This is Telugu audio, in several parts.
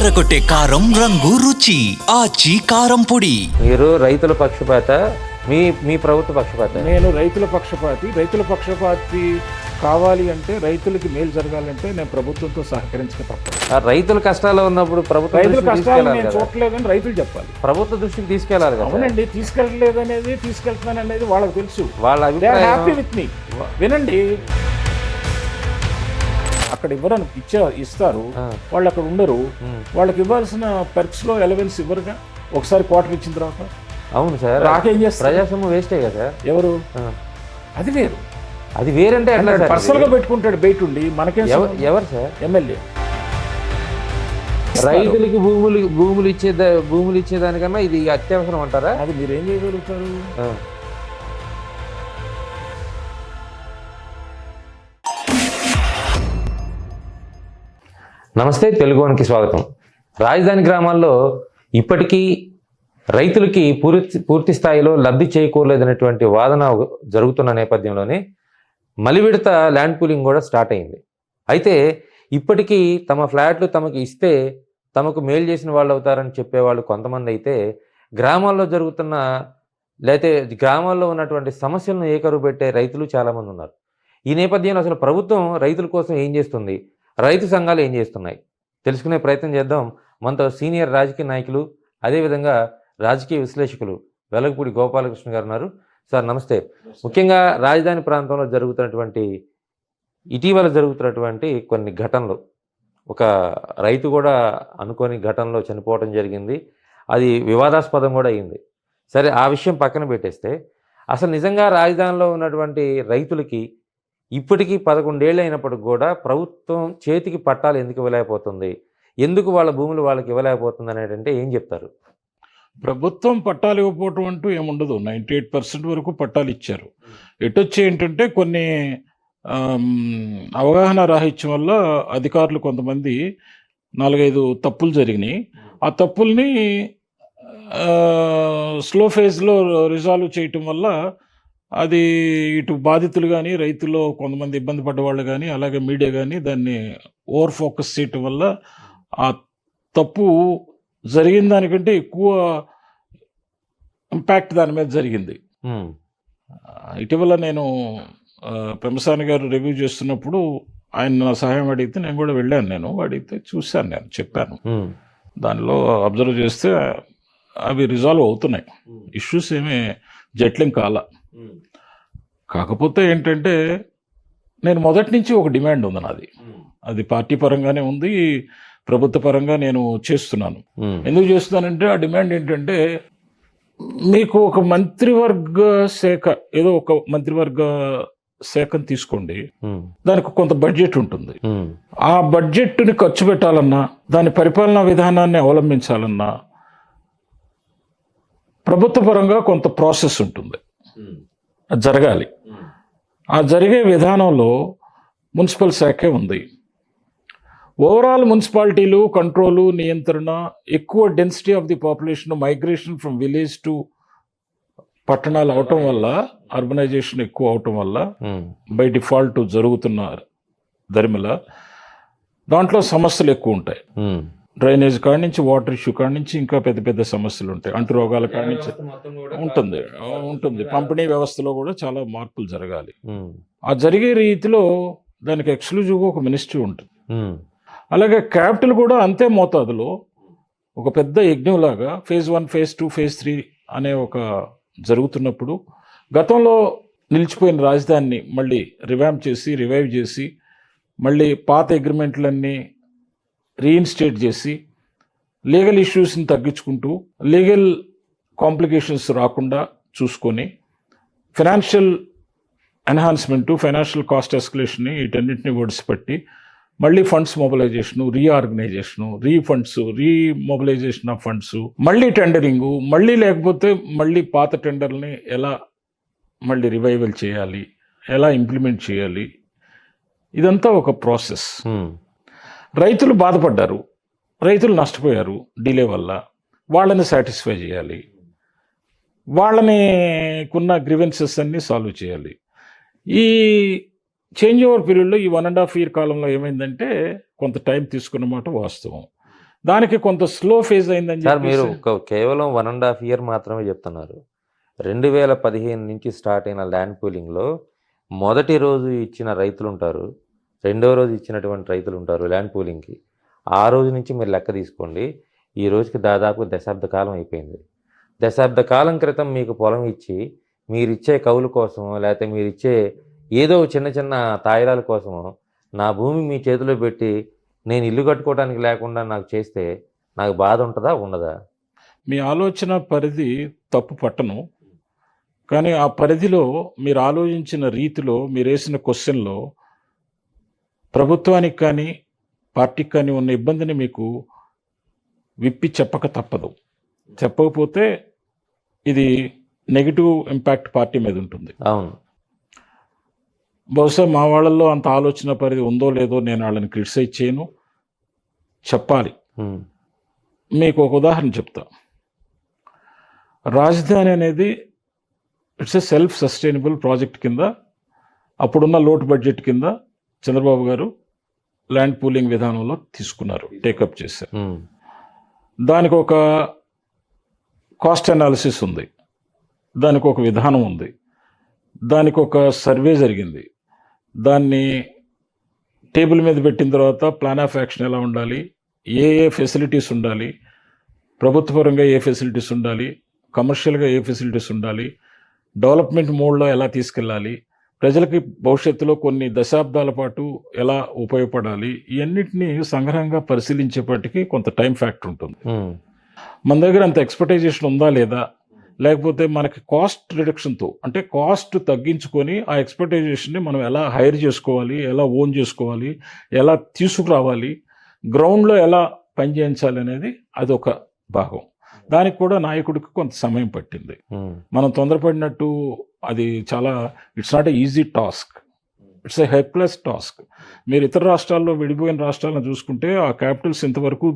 అదరకొట్టే కారం రంగు రుచి ఆచి కారం పొడి. మీరు రైతుల పక్షపాత, మీ మీ ప్రభుత్వ పక్షపాత? నేను రైతుల పక్షపాతి కావాలి అంటే, రైతులకి మేలు జరగాలంటే నేను ప్రభుత్వంతో సహకరించక తప్పదు. రైతుల కష్టాల్లో ఉన్నప్పుడు ప్రభుత్వం రైతుల కష్టాలు నేను చూడలేదని రైతులు చెప్పాలి, ప్రభుత్వ దృష్టికి తీసుకెళ్లాలి కదా. అవునండి, తీసుకెళ్ళలేదనేది తీసుకెళ్తున్నాను అనేది వాళ్ళకి తెలుసు. వాళ్ళ హ్యాపీ విత్ మీ. వినండి, అక్కడ ఇవ్వరని ఇస్తారు, వాళ్ళు అక్కడ ఉండరు. వాళ్ళకి ఇవ్వాల్సిన పెర్క్స్ లో ఎలవెన్స్ ఇవ్వరుగా ఒకసారి క్వార్టర్ ఇచ్చిన తర్వాత. అవును సార్, నాకేం చేస్తారు? ప్రజాస్వామ్యం వేస్టే కదా. ఎవరు అది వేరు, అది వేరంటే పర్సనల్ గా పెట్టుకుంటాడు బయట ఉండి. మనకేం ఎవరు సార్? ఎమ్మెల్యే. రైతులకి భూములు ఇచ్చేదానికన్నా ఇది అత్యవసరం అంటారా? అది మీరేం చేయగలుగుతారు? నమస్తే, తెలుగువానికి స్వాగతం. రాజధాని గ్రామాల్లో ఇప్పటికీ రైతులకి పూర్తి స్థాయిలో లబ్ధి చేకూరలేదనేటువంటి వాదన జరుగుతున్న నేపథ్యంలోనే మలి విడత ల్యాండ్ పూలింగ్ కూడా స్టార్ట్ అయింది. అయితే ఇప్పటికీ తమ ఫ్లాట్లు తమకు ఇస్తే తమకు మేలు చేసిన వాళ్ళు అవుతారని చెప్పేవాళ్ళు కొంతమంది అయితే, గ్రామాల్లో జరుగుతున్న లేకపోతే గ్రామాల్లో ఉన్నటువంటి సమస్యలను ఏకరువు పెట్టే రైతులు చాలామంది ఉన్నారు. ఈ నేపథ్యంలో అసలు ప్రభుత్వం రైతుల కోసం ఏం చేస్తుంది, రైతు సంఘాలు ఏం చేస్తున్నాయి తెలుసుకునే ప్రయత్నం చేద్దాం. మనతో సీనియర్ రాజకీయ నాయకులు, అదేవిధంగా రాజకీయ విశ్లేషకులు వెలగపూడి గోపాలకృష్ణ గారు ఉన్నారు. సార్ నమస్తే. ముఖ్యంగా రాజధాని ప్రాంతంలో ఇటీవల జరుగుతున్నటువంటి కొన్ని ఘటనలు, ఒక రైతు కూడా అనుకోని ఘటనలో చనిపోవడం జరిగింది. అది వివాదాస్పదం కూడా అయింది. సరే, ఆ విషయం పక్కన పెట్టేస్తే అసలు నిజంగా రాజధానిలో ఉన్నటువంటి రైతులకి ఇప్పటికీ 11 ఏళ్ళు అయినప్పటికి కూడా ప్రభుత్వం చేతికి పట్టాలు ఎందుకు ఇవ్వలేకపోతుంది, ఎందుకు వాళ్ళ భూములు వాళ్ళకి ఇవ్వలేకపోతుంది అనేటంటే ఏం చెప్తారు? ప్రభుత్వం పట్టాలు ఇవ్వకపోవటం అంటూ ఏముండదు. 98% వరకు పట్టాలు ఇచ్చారు. ఎటొచ్చి ఏంటంటే కొన్ని అవగాహన రాహిత్యం వల్ల అధికారులు కొంతమంది 4-5 తప్పులు జరిగినాయి. ఆ తప్పుల్ని స్లో ఫేజ్లో రిజాల్వ్ చేయటం వల్ల అది ఇటు బాధితులు కానీ, రైతుల్లో కొంతమంది ఇబ్బంది పడ్డవాళ్ళు కానీ, అలాగే మీడియా కానీ దాన్ని ఓవర్ ఫోకస్ చేయటం వల్ల ఆ తప్పు జరిగిన దానికంటే ఎక్కువ ఇంపాక్ట్ దాని మీద జరిగింది. ఇటీవల నేను పెంబసాని గారు రివ్యూ చేస్తున్నప్పుడు ఆయన నా సహాయం అడిగితే నేను కూడా వెళ్ళాను. అడిగితే చూశాను, నేను చెప్పాను. దానిలో అబ్జర్వ్ చేస్తే అవి రిజాల్వ్ అవుతున్నాయి. ఇష్యూస్ ఏమీ జట్లింగ్ కాల. కాకపోతే ఏంటంటే, నేను మొదటి నుంచి ఒక డిమాండ్ ఉంది నాది. అది పార్టీ పరంగానే ఉంది, ప్రభుత్వ పరంగా నేను చేస్తున్నాను. ఎందుకు చేస్తున్నానంటే, ఆ డిమాండ్ ఏంటంటే, మీకు ఒక మంత్రివర్గ శాఖ, ఏదో ఒక మంత్రివర్గ శాఖను తీసుకోండి, దానికి కొంత బడ్జెట్ ఉంటుంది. ఆ బడ్జెట్ని ఖర్చు పెట్టాలన్నా, దాని పరిపాలనా విధానాన్ని అవలంబించాలన్నా ప్రభుత్వ పరంగా కొంత ప్రాసెస్ ఉంటుంది, అది జరగాలి. ఆ జరిగే విధానంలో మున్సిపల్ శాఖే ఉంది. ఓవరాల్ మున్సిపాలిటీలు కంట్రోలు, నియంత్రణ, ఎక్కువ density of the population, migration from village to పట్టణాలు అవటం వల్ల, అర్బనైజేషన్ ఎక్కువ అవటం వల్ల బై డిఫాల్ట్ జరుగుతున్న దరిమిల దాంట్లో సమస్యలు ఎక్కువ ఉంటాయి. డ్రైనేజ్ కాడి నుంచి, వాటర్ ఇష్యూ కాడి నుంచి ఇంకా పెద్ద పెద్ద సమస్యలు ఉంటాయి. అంటు రోగాల కాడి నుంచి ఉంటుంది. పంపిణీ వ్యవస్థలో కూడా చాలా మార్పులు జరగాలి. ఆ జరిగే రీతిలో దానికి ఎక్స్క్లూజివ్గా ఒక మినిస్ట్రీ ఉంటుంది. అలాగే క్యాపిటల్ కూడా అంతే మోతాదులో ఒక పెద్ద యజ్ఞంలాగా ఫేజ్ 1, ఫేజ్ 2, ఫేజ్ 3 అనే ఒక జరుగుతున్నప్పుడు, గతంలో నిలిచిపోయిన రాజధానిని మళ్ళీ రివైవ్ చేసి మళ్ళీ పాత అగ్రిమెంట్లన్నీ రీఇన్స్టేట్ చేసి, లీగల్ ఇష్యూస్ని తగ్గించుకుంటూ, లీగల్ కాంప్లికేషన్స్ రాకుండా చూసుకొని, ఫైనాన్షియల్ ఎన్హాన్స్మెంటు, ఫైనాన్షియల్ కాస్ట్ ఎస్కలేషన్ని వీటన్నిటిని ఒడిసిపెట్టి మళ్ళీ ఫండ్స్ మొబిలైజేషను, రీఆర్గనైజేషను, రీమొబిలైజేషన్ ఆఫ్ ఫండ్స్, మళ్ళీ టెండరింగు, మళ్ళీ లేకపోతే మళ్ళీ పాత టెండర్ని ఎలా మళ్ళీ రివైవల్ చేయాలి, ఎలా ఇంప్లిమెంట్ చేయాలి, ఇదంతా ఒక ప్రాసెస్. రైతులు బాధపడ్డారు, రైతులు నష్టపోయారు డిలే వల్ల. వాళ్ళని సాటిస్ఫై చేయాలి, వాళ్ళకున్న గ్రీవెన్సెస్ అన్నీ సాల్వ్ చేయాలి. ఈ చేంజ్ ఓవర్ పీరియడ్లో ఈ 1.5 year కాలంలో ఏమైందంటే కొంత టైం తీసుకున్నమాట వాస్తవం. దానికి కొంత స్లో ఫేజ్ అయిందని సార్ మీరు చెప్పేసి కేవలం 1.5 year మాత్రమే చెప్తున్నారు. 2015 నుంచి స్టార్ట్ అయిన ల్యాండ్ పూలింగ్లో మొదటి రోజు ఇచ్చిన రైతులు ఉంటారు, రెండో రోజు ఇచ్చినటువంటి రైతులు ఉంటారు ల్యాండ్ పూలింగ్కి. ఆ రోజు నుంచి మీరు లెక్క తీసుకోండి, ఈ రోజుకి దాదాపు దశాబ్ద కాలం అయిపోయింది. దశాబ్ద కాలం క్రితం మీకు పొలం ఇచ్చి మీరిచ్చే కౌలు కోసమో లేకపోతే మీరిచ్చే ఏదో చిన్న చిన్న తాయిలాల కోసమో నా భూమి మీ చేతిలో పెట్టి నేను ఇల్లు కట్టుకోవడానికి లేకుండా నాకు చేస్తే నాకు బాధ ఉంటుందా ఉండదా? మీ ఆలోచన పరిధి తప్పు పట్టను, కానీ ఆ పరిధిలో మీరు ఆలోచించిన రీతిలో మీరు వేసిన క్వశ్చన్లో ప్రభుత్వానికి కానీ పార్టీకి కానీ ఉన్న ఇబ్బందిని మీకు విప్పి చెప్పక తప్పదు. చెప్పకపోతే ఇది నెగిటివ్ ఇంపాక్ట్ పార్టీ మీద ఉంటుంది. అవును. బహుశా మా వాళ్ళల్లో అంత ఆలోచన పరిధి ఉందో లేదో నేను వాళ్ళని క్రిటిసైజ్ చేయను, చెప్పాలి. మీకు ఒక ఉదాహరణ చెప్తా. రాజధాని అనేది it's a self sustainable project కింద అప్పుడున్న లోటు బడ్జెట్ కింద చంద్రబాబు గారు ల్యాండ్ పూలింగ్ విధానంలో తీసుకున్నారు, టేకప్ చేశారు. దానికి ఒక కాస్ట్ అనాలిసిస్ ఉంది, దానికి ఒక విధానం ఉంది, దానికి ఒక సర్వే జరిగింది. దాన్ని టేబుల్ మీద పెట్టిన తర్వాత ప్లాన్ ఆఫ్ యాక్షన్ ఎలా ఉండాలి, ఏ ఫెసిలిటీస్ ఉండాలి, ప్రభుత్వపరంగా ఏ ఫెసిలిటీస్ ఉండాలి, కమర్షియల్గా ఏ ఫెసిలిటీస్ ఉండాలి, డెవలప్మెంట్ మోడ్లో ఎలా తీసుకెళ్ళాలి, ప్రజలకి భవిష్యత్తులో కొన్ని దశాబ్దాల పాటు ఎలా ఉపయోగపడాలి, ఇవన్నిటినీ సంగ్రహంగా పరిశీలించేపటికి కొంత టైం ఫ్యాక్టర్ ఉంటుంది. మన దగ్గర అంత ఎక్స్పెక్టేషన్ ఉందా లేదా, లేకపోతే మనకి కాస్ట్ రిడక్షన్తో అంటే కాస్ట్ తగ్గించుకొని ఆ ఎక్స్పెక్టేషన్ని మనం ఎలా హైర్ చేసుకోవాలి, ఎలా ఓన్ చేసుకోవాలి, ఎలా తీసుకురావాలి, గ్రౌండ్లో ఎలా పనిచేయించాలి అనేది అదొక భాగం. దానికి కూడా నాయకుడికి కొంత సమయం పట్టింది. మనం తొందరపడినట్టు అది చాలా it's not a easy task, it's a helpless task. మీరు ఇతర రాష్ట్రాల్లో విడిపోయిన రాష్ట్రాలను చూసుకుంటే ఆ క్యాపిటల్స్ ఇంతవరకు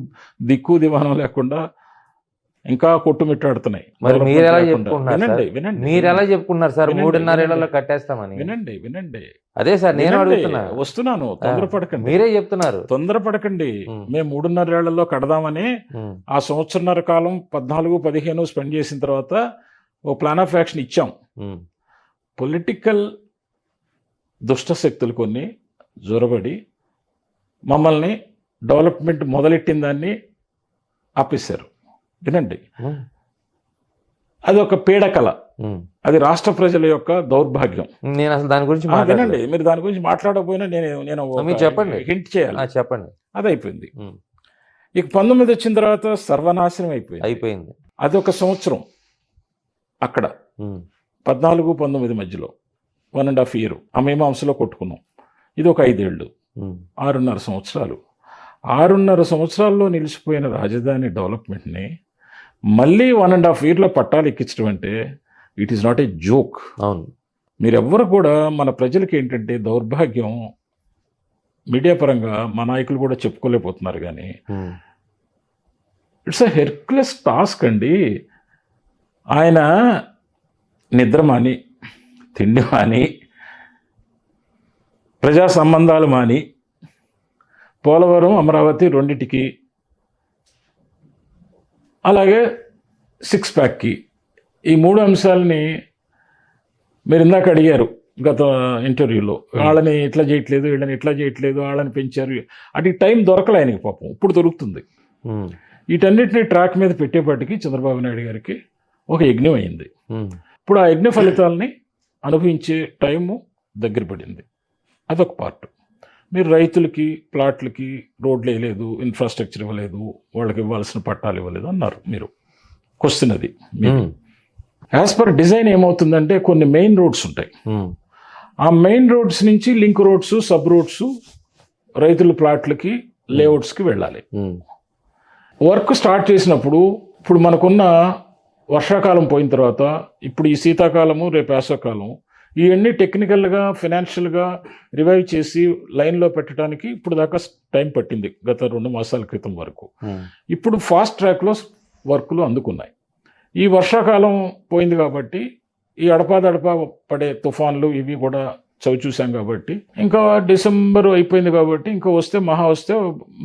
దిక్కు దివానం లేకుండా ఇంకా కొట్టుమిట్టాడుతున్నాయి. మరి మీరు ఎలా చెప్పుకుంటున్నారు? మీరు ఎలా చెప్పుకున్నారు సార్ 3.5 ఏళ్లలో కట్టేస్తామని? వినండి వినండి, అదే సార్ నేను అడుగుతున్నా. వస్తున్నాను, తొందరపడకండి. మీరే చెప్తున్నారు తొందరపడకండి. మేము 3.5 ఏళ్లలో కడదామని ఆ సంవత్సరన్నర కాలం 14-15 స్పెండ్ చేసిన తర్వాత ఓ ప్లాన్ ఆఫ్ యాక్షన్ ఇచ్చాం. పొలిటికల్ దుష్ట శక్తులు కొన్ని జొరబడి మమ్మల్ని డెవలప్మెంట్ మొదలెట్టిన దాన్ని ఆపేశారు. వినండి, అది ఒక పీడకల, అది రాష్ట్ర ప్రజల యొక్క దౌర్భాగ్యం. నేను అసలు దాని గురించి వినండి, మీరు దాని గురించి మాట్లాడకపోయినా నేను చెప్పండి, హింట్ చేయాలి. చెప్పండి. అది అయిపోయింది. ఇక 19 వచ్చిన తర్వాత సర్వనాశనం అయిపోయింది. అది ఒక సంవత్సరం అక్కడ 14-19 మధ్యలో 1.5 year ఆ మీమాంసలో కొట్టుకున్నాం. ఇది ఒక 5 ఏళ్ళు, 6.5 సంవత్సరాలు. 6.5 సంవత్సరాల్లో నిలిచిపోయిన రాజధాని డెవలప్మెంట్ని మళ్ళీ 1.5 yearలో పట్టాలు ఎక్కించడం అంటే it is not a joke. అవును. మీరెవ్వరు కూడా మన ప్రజలకి ఏంటంటే దౌర్భాగ్యం, మీడియా పరంగా మా నాయకులు కూడా చెప్పుకోలేకపోతున్నారు, కానీ ఇట్స్ ఎ హెర్క్యులస్ టాస్క్ అండి. ఆయన నిద్ర మాని, తిండి మాని, ప్రజా సంబంధాలు మాని, పోలవరం అమరావతి రెండిటికి, అలాగే 6 ప్యాక్కి, ఈ 3 అంశాలని మీరు ఇందాక అడిగారు గత ఇంటర్వ్యూలో. వాళ్ళని ఇట్లా చేయట్లేదు, వీళ్ళని ఇట్లా చేయట్లేదు, వాళ్ళని పెంచారు. అది టైం దొరకలే ఆయనకి, పాపం ఇప్పుడు దొరుకుతుంది. వీటన్నిటిని ట్రాక్ మీద పెట్టేపాటికి చంద్రబాబు నాయుడు గారికి ఒక యజ్ఞం అయింది. ఇప్పుడు ఆ యజ్ఞ ఫలితాలని అనుభవించే టైము దగ్గర పడింది. అదొక పార్ట్. మీరు రైతులకి ప్లాట్లకి రోడ్లు వేయలేదు, ఇన్ఫ్రాస్ట్రక్చర్ ఇవ్వలేదు, వాళ్ళకి ఇవ్వాల్సిన పట్టాలు ఇవ్వలేదు అన్నారు మీరు. క్వశ్చన్ అది. యాజ్ పర్ డిజైన్ ఏమవుతుందంటే కొన్ని మెయిన్ రోడ్స్ ఉంటాయి, ఆ మెయిన్ రోడ్స్ నుంచి లింక్ రోడ్స్, సబ్ రోడ్స్ రైతుల ప్లాట్లకి లేఅవుట్స్కి వెళ్ళాలి. వర్క్ స్టార్ట్ చేసినప్పుడు ఇప్పుడు మనకున్న వర్షాకాలం పోయిన తర్వాత ఇప్పుడు ఈ శీతాకాలము, రేపు వేసవకాలం, ఇవన్నీ టెక్నికల్గా ఫైనాన్షియల్గా రివైవ్ చేసి లైన్లో పెట్టడానికి ఇప్పుడు దాకా టైం పట్టింది, గత 2 మాసాల క్రితం వరకు. ఇప్పుడు ఫాస్ట్ ట్రాక్లో వర్కులు అందుకున్నాయి. ఈ వర్షాకాలం పోయింది కాబట్టి ఈ అడపాదడపా పడే తుఫాన్లు ఇవి కూడా చవి చూసాం కాబట్టి, ఇంకా డిసెంబర్ అయిపోయింది కాబట్టి ఇంకా వస్తే మహా వస్తే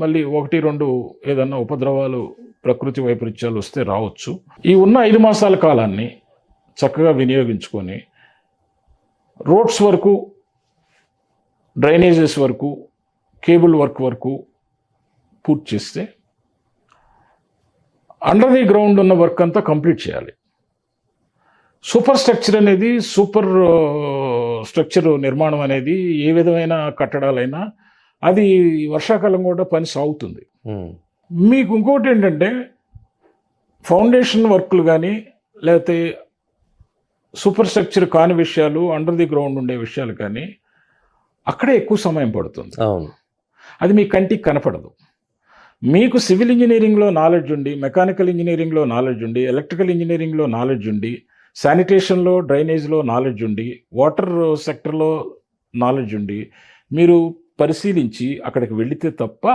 మళ్ళీ 1-2 ఏదన్నా ఉపద్రవాలు, ప్రకృతి వైపరీత్యాలు వస్తే రావచ్చు. ఈ ఉన్న 5 మాసాల కాలాన్ని చక్కగా వినియోగించుకొని రోడ్స్ వరకు, డ్రైనేజెస్ వరకు, కేబుల్ వర్క్ వరకు పూర్తి చేస్తే అండర్ ది గ్రౌండ్ ఉన్న వర్క్ అంతా కంప్లీట్ చేయాలి. సూపర్ స్ట్రక్చర్ అనేది, స్ట్రక్చర్ నిర్మాణం అనేది ఏ విధమైన కట్టడాలైనా అది వర్షాకాలం కూడా పని సాగుతుంది. మీకు ఇంకోటి ఏంటంటే ఫౌండేషన్ వర్క్లు కానీ లేకపోతే సూపర్ స్ట్రక్చర్ కాని విషయాలు, అండర్ ది గ్రౌండ్ ఉండే విషయాలు కానీ అక్కడే ఎక్కువ సమయం పడుతుంది. అది మీ కంటికి కనపడదు. మీకు సివిల్ ఇంజనీరింగ్లో నాలెడ్జ్ ఉండి, మెకానికల్ ఇంజనీరింగ్లో నాలెడ్జ్ ఉండి, ఎలక్ట్రికల్ ఇంజనీరింగ్లో నాలెడ్జ్ ఉండి, శానిటేషన్లో, డ్రైనేజ్లో నాలెడ్జ్ ఉండి, వాటర్ సెక్టర్లో నాలెడ్జ్ ఉండి మీరు పరిశీలించి అక్కడికి వెళితే తప్ప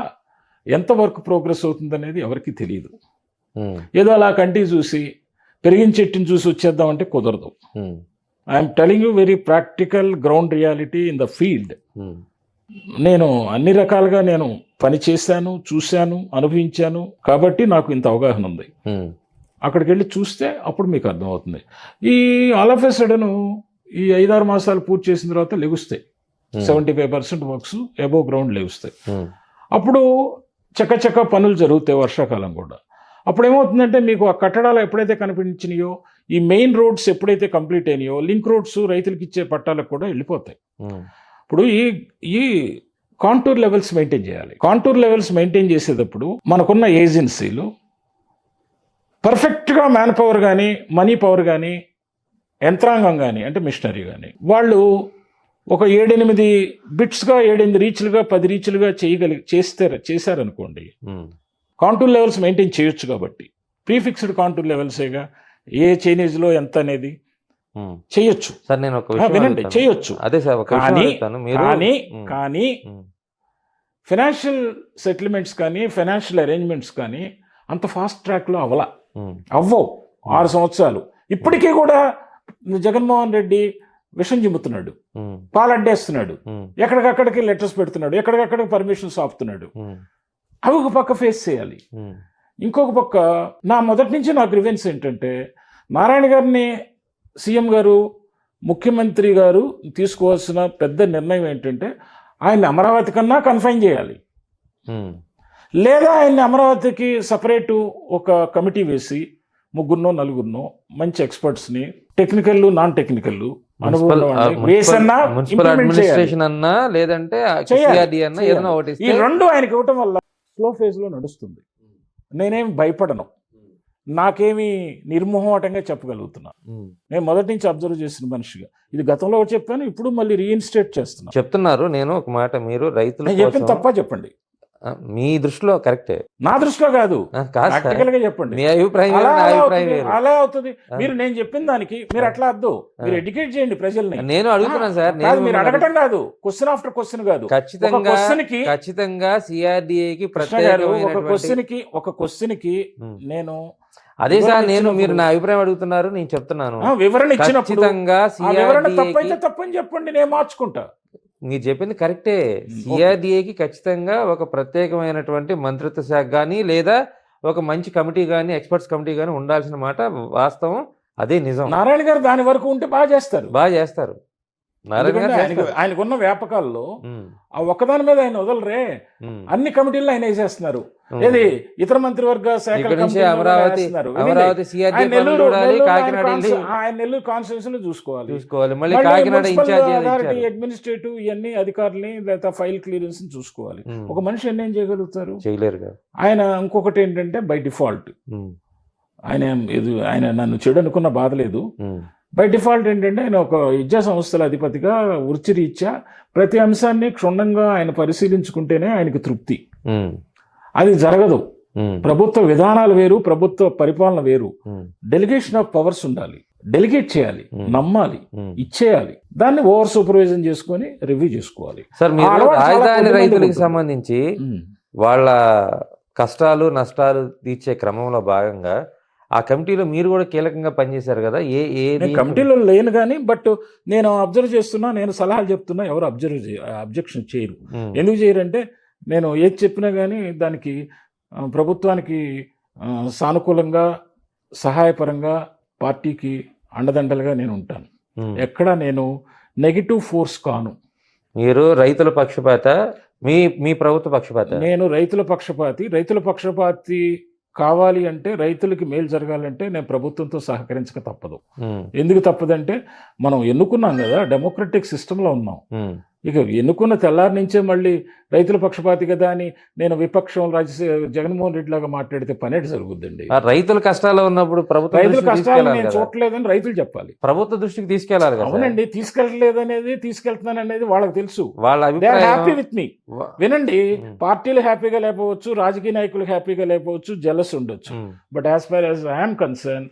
ఎంత వర్క్ ప్రోగ్రెస్ అవుతుందనేది ఎవరికి తెలియదు. ఏదో అలా కంటికి చూసి పెరిగిన చెట్టుని చూసి వచ్చేద్దామంటే కుదరదు. I'm telling you very practical ground reality in the field. నేను అన్ని రకాలుగా నేను పని చేశాను, చూశాను, అనుభవించాను కాబట్టి నాకు ఇంత అవగాహన ఉంది. అక్కడికి వెళ్ళి చూస్తే అప్పుడు మీకు అర్థమవుతుంది. ఈ ఆల్ ఆఫ్ ఎ సడన్ ఈ 5-6 మాసాలు పూర్తి చేసిన తర్వాత లెగుస్తాయి 75% వర్క్స్ అబోవ్ గ్రౌండ్ లెగుస్తాయి. అప్పుడు చక్కచక్క పనులు జరుగుతాయి వర్షాకాలం కూడా. అప్పుడు ఏమవుతుందంటే మీకు ఆ కట్టడాలు ఎప్పుడైతే కనిపించినాయో, ఈ మెయిన్ రోడ్స్ ఎప్పుడైతే కంప్లీట్ అయినాయో, లింక్ రోడ్స్ రైతులకు ఇచ్చే పట్టాలకు కూడా వెళ్ళిపోతాయి. ఇప్పుడు ఈ కాంటూర్ లెవెల్స్ మెయింటైన్ చేయాలి. కాంటూర్ లెవెల్స్ మెయింటైన్ చేసేటప్పుడు మనకున్న ఏజెన్సీలు పర్ఫెక్ట్గా మ్యాన్ పవర్ కానీ, మనీ పవర్ కానీ, యంత్రాంగం కానీ, అంటే మిషనరీ కానీ, వాళ్ళు ఒక 7-8 బిట్స్గా, 7-8 రీచ్లుగా, 10 రీచ్లుగా చేశారనుకోండి, కాంటూర్ లెవెల్స్ మెయింటైన్ చేయొచ్చు. కాబట్టి ప్రీఫిక్స్డ్ కాంటూర్ లెవెల్సేగా ఏ చైనీస్లో ఎంత అనేది చేయొచ్చు. సార్ నేను ఒక వినండి, చేయొచ్చు. అదే సార్, కానీ ఫైనాన్షియల్ సెటిల్మెంట్స్ కానీ, ఫైనాన్షియల్ అరేంజ్మెంట్స్ కానీ అంత ఫాస్ట్ ట్రాక్లో అవ్వవు. 6 సంవత్సరాలు ఇప్పటికీ కూడా జగన్మోహన్ రెడ్డి విషం చిమ్ముతున్నాడు, పాలడ్డేస్తున్నాడు, ఎక్కడికక్కడికి లెటర్స్ పెడుతున్నాడు, ఎక్కడికక్కడికి పర్మిషన్స్ ఆపుతున్నాడు. అవి ఒక పక్క ఫేస్ చేయాలి. ఇంకొక పక్క నా మొదటి నుంచి నా గ్రివెన్స్ ఏంటంటే, నారాయణ గారిని సీఎం గారు, ముఖ్యమంత్రి గారు తీసుకోవాల్సిన పెద్ద నిర్ణయం ఏంటంటే ఆయన్ని అమరావతి కన్నా కన్ఫైన్ చేయాలి, లేదా ఆయన్ని అమరావతికి సపరేటు ఒక కమిటీ వేసి 3-4 మంచి ఎక్స్పర్ట్స్ని, టెక్నికల్, నాన్ టెక్నికల్ అడ్మినిస్ట్రేషన్ అన్నా లేదంటే ఈ 2 ఆయనకి ఇవ్వటం వల్ల స్లో ఫేజ్లో నడుస్తుంది. నేనేం భయపడను, నాకేమి నిర్మోహమాటంగా చెప్పగలుగుతున్నా. నేను మొదటి నుంచి అబ్జర్వ్ చేసిన మనిషిగా ఇది గతంలో చెప్పాను, ఇప్పుడు మళ్ళీ రీఇన్స్టేట్ చేస్తున్నా. చెప్తున్నారు. నేను ఒక మాట, మీరు రైతులు చెప్పిన తప్ప చెప్పండి, మీ దృష్టిలో కరెక్టే, నా దృష్టిలో కాదు, ప్రాక్టికల్ గా చెప్పండి. మీ అభిప్రాయం అలా అవుతుంది. మీరు నేను చెప్పిన దానికి మీరు అట్లా వద్దు, మీరు ఎడ్యుకేట్ చేయండి ప్రజల్ని. నేను అడుగుతున్నాను సార్, మీరు అడగటం కాదు, క్వశ్చన్ ఆఫ్టర్ క్వశ్చన్ కాదు. ఖచ్చితంగా సిఆర్డిఏకి ఒక క్వశ్చన్ కి నేను అదే సార్, మీరు నా అభిప్రాయం అడుగుతున్నారు, నేను చెప్తున్నాను. వివరణ ఇచ్చినప్పుడు తప్పైతే తప్పని చెప్పండి, నేను మార్చుకుంటా. మీరు చెప్పింది కరెక్టే. సిఆర్డిఏకి ఖచ్చితంగా ఒక ప్రత్యేకమైనటువంటి మంత్రిత్వ శాఖ కానీ, లేదా ఒక మంచి కమిటీ కానీ, ఎక్స్పర్ట్స్ కమిటీ కానీ ఉండాల్సిన మాట వాస్తవం, అదే నిజం. నారాయణ గారు దాని వరకు ఉంటే బాగా చేస్తారు. ఆయనకున్న వ్యాపకాల్లో ఆ ఒక్కదాని మీద ఆయన వదలరే, అన్ని కమిటీల్లో ఆయన వేసేస్తున్నారు. ఏది ఇతర మంత్రివర్గ శాఖల ఆయన నెల్లూరు కాన్స్టిట్యూన్సీ చూసుకోవాలి, మళ్ళీ అడ్మినిస్ట్రేటివ్ ఇవన్నీ అధికారులని లేదా ఫైల్ క్లియరెన్స్ చూసుకోవాలి. ఒక మనిషి ఏం చేయగలుగుతారు? చేయలేరు. ఆయన ఇంకొకటి ఏంటంటే బై డిఫాల్ట్ ఆయన నన్ను చెడు అనుకున్న బాధ లేదు. బై డిఫాల్ట్ ఏంటంటే ఆయన ఒక విద్యా సంస్థల అధిపతిగా వృత్తిరీత్యా ప్రతి అంశాన్ని క్షుణ్ణంగా ఆయన పరిశీలించుకుంటేనే ఆయనకి తృప్తి. అది జరగదు. ప్రభుత్వ విధానాలు వేరు, ప్రభుత్వ పరిపాలన వేరు. డెలిగేషన్ ఆఫ్ పవర్స్ ఉండాలి, డెలిగేట్ చేయాలి, నమ్మాలి, ఇచ్చేయాలి. దాన్ని ఓవర్ సూపర్విజన్ చేసుకొని రివ్యూ చేసుకోవాలి. సార్, మీరు రాజధాని రైతులకు సంబంధించి వాళ్ళ కష్టాలు నష్టాలు తీర్చే క్రమంలో భాగంగా ఆ కమిటీలో మీరు కూడా కీలకంగా పనిచేశారు కదా. నేను కమిటీలో లేను కానీ బట్ నేను అబ్జర్వ్ చేస్తున్నా, నేను సలహాలు చెప్తున్నా, ఎవరు అబ్జెక్షన్ చేయరు. ఎందుకు చేయరంటే నేను ఏది చెప్పినా కానీ దానికి ప్రభుత్వానికి సానుకూలంగా సహాయపరంగా పార్టీకి అండదండలుగా నేను ఉంటాను. ఎక్కడ నేను నెగిటివ్ ఫోర్స్ కాను. మీరు రైతుల పక్షపాత, మీ ప్రభుత్వ పక్షపాత? నేను రైతుల పక్షపాతి కావాలి అంటే, రైతులకి మేలు జరగాలంటే నేను ప్రభుత్వంతో సహకరించక తప్పదు. ఎందుకు తప్పదంటే మనం ఎన్నుకున్నాం కదా, డెమోక్రటిక్ సిస్టంలో ఉన్నాం. ఇక ఎన్నుకున్న తెల్లారి నుంచే మళ్ళీ రైతుల పక్షపాతి కదా అని నేను విపక్షం జగన్మోహన్ రెడ్డి లాగా మాట్లాడితే పనేటి జరుగుద్దండి. రైతుల కష్టాలు ఉన్నప్పుడు రైతుల కష్టాలు నేను చూడలేదని రైతులు చెప్పాలి, ప్రభుత్వ దృష్టికి తీసుకెళ్లాలి. అవునండి, తీసుకెళ్తున్నాను అనేది వాళ్ళకి తెలుసు. Happy with me. వినండి, పార్టీలు హ్యాపీగా లేకపోవచ్చు, రాజకీయ నాయకులు హ్యాపీగా లేకపోవచ్చు, జెలస్ ఉండొచ్చు. But as far as I'm concern,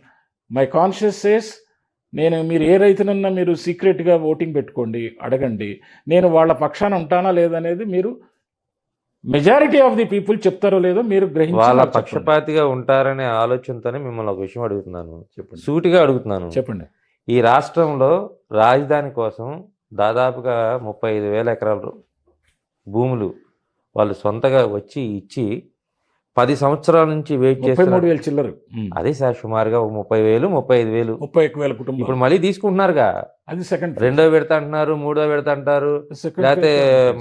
my conscious says, మీరు ఏ రైతునన్నా మీరు సీక్రెట్గా ఓటింగ్ పెట్టుకోండి, అడగండి, నేను వాళ్ళ పక్షాన ఉంటానా లేదనేది మీరు మెజారిటీ ఆఫ్ ది పీపుల్ చెప్తారో లేదో మీరు గ్రహించి వాళ్ళ పక్షపాతిగా ఉంటారనే ఆలోచనతోనే మిమ్మల్ని ఒక విషయం అడుగుతున్నాను. సూటిగా అడుగుతున్నాను, చెప్పండి. ఈ రాష్ట్రంలో రాజధాని కోసం దాదాపుగా 35,000 ఎకరాలు భూములు వాళ్ళు సొంతగా వచ్చి ఇచ్చి 10 సంవత్సరాల నుంచి వెయిట్ చేస్తారు. 33,000 చిల్లర. అదే సార్, సుమారుగా 30,000, 35,000, 31,000 కుటుంబం. ఇప్పుడు మళ్ళీ తీసుకుంటున్నారుగా. అది సెకండ్, రెండో విడత అంటున్నారు, మూడో విడత అంటారు, లేకపోతే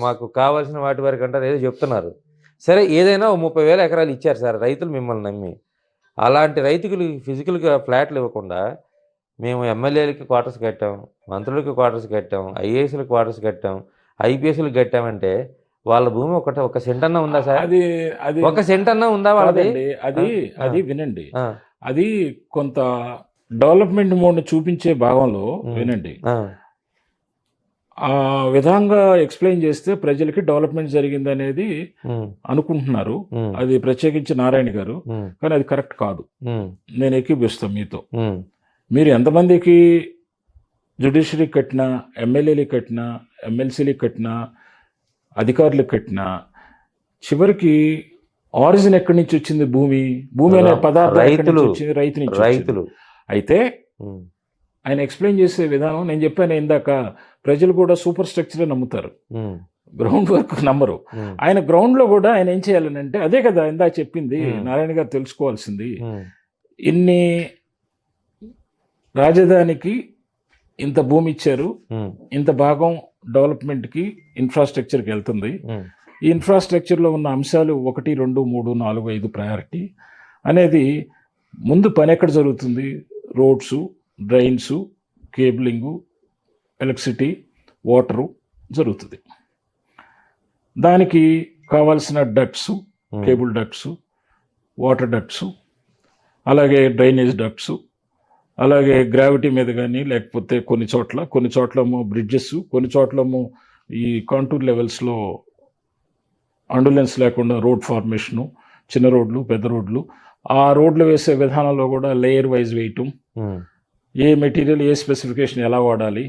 మాకు కావాల్సిన వాటి వరకు అంటారు, ఏదో చెప్తున్నారు. సరే, ఏదైనా 30,000 ఎకరాలు ఇచ్చారు సార్ రైతులు మిమ్మల్ని నమ్మి. అలాంటి రైతులు ఫిజికల్గా ఫ్లాట్లు ఇవ్వకుండా మేము ఎమ్మెల్యేలకి క్వార్టర్స్ కట్టాం, మంత్రులకి క్వార్టర్స్ కట్టాం, ఐఏఎస్లకు క్వార్టర్స్ కట్టాం, ఐపీఎస్లకు కట్టామంటే వాళ్ళ భూమి ఒక సెంట్ అన్నా ఉందా సార్? అది ఒక సెంట్ అన్నా ఉందా వాళ్ళది? అది వినండి, అది కొంత డెవలప్మెంట్ మోడ్ చూపించే భాగంలో వినండి, ఆ విధంగా ఎక్స్ప్లెయిన్ చేస్తే ప్రజలకి డెవలప్మెంట్ జరిగింది అనేది అనుకుంటున్నారు. అది ప్రత్యేకించి నారాయణ గారు, కానీ అది కరెక్ట్ కాదు. నేను ఏకీభవిస్తాను మీతో. మీరు ఎంతమందికి జ్యుడిషియరీ కట్టినా, ఎమ్మెల్యేలు కట్టినా, ఎమ్మెల్సీలు కట్టినా, అధికారులు కట్టినా, చివరికి ఆరిజిన్ ఎక్కడి నుంచి వచ్చింది? భూమి అనే పదార్థం వచ్చింది రైతులు. అయితే ఆయన ఎక్స్ప్లెయిన్ చేసే విధానం నేను చెప్పాను ఇందాక, ప్రజలు కూడా సూపర్ స్ట్రక్చరే నమ్ముతారు, గ్రౌండ్ వర్క్ నమ్మరు. ఆయన గ్రౌండ్లో కూడా ఆయన ఏం చేయాలనంటే, అదే కదా ఇందాక చెప్పింది నారాయణ గారు తెలుసుకోవాల్సింది, ఇన్ని రాజధానికి ఇంత భూమి ఇచ్చారు, ఇంత భాగం డెవలప్మెంట్కి ఇన్ఫ్రాస్ట్రక్చర్కి వెళ్తుంది. ఈ ఇన్ఫ్రాస్ట్రక్చర్లో ఉన్న అంశాలు 1, 2, 3, 4, 5 ప్రయారిటీ అనేది ముందు పని ఎక్కడ జరుగుతుంది? రోడ్సు, డ్రైన్స్, కేబులింగు, ఎలక్ట్రిసిటీ, వాటరు జరుగుతుంది. దానికి కావాల్సిన ducts, cable ducts, water ducts, అలాగే డ్రైనేజ్ డక్ట్సు, అలాగే గ్రావిటీ మీద కానీ లేకపోతే కొన్ని చోట్లేమో బ్రిడ్జెస్, కొన్ని చోట్లేమో ఈ కాంటూర్ లెవెల్స్లో అండులెన్స్ లేకుండా రోడ్ ఫార్మేషను, చిన్న రోడ్లు, పెద్ద రోడ్లు, ఆ రోడ్లు వేసే విధానంలో కూడా లేయర్ వైజ్ వేయటం, ఏ మెటీరియల్ ఏ స్పెసిఫికేషన్ ఎలా వాడాలి,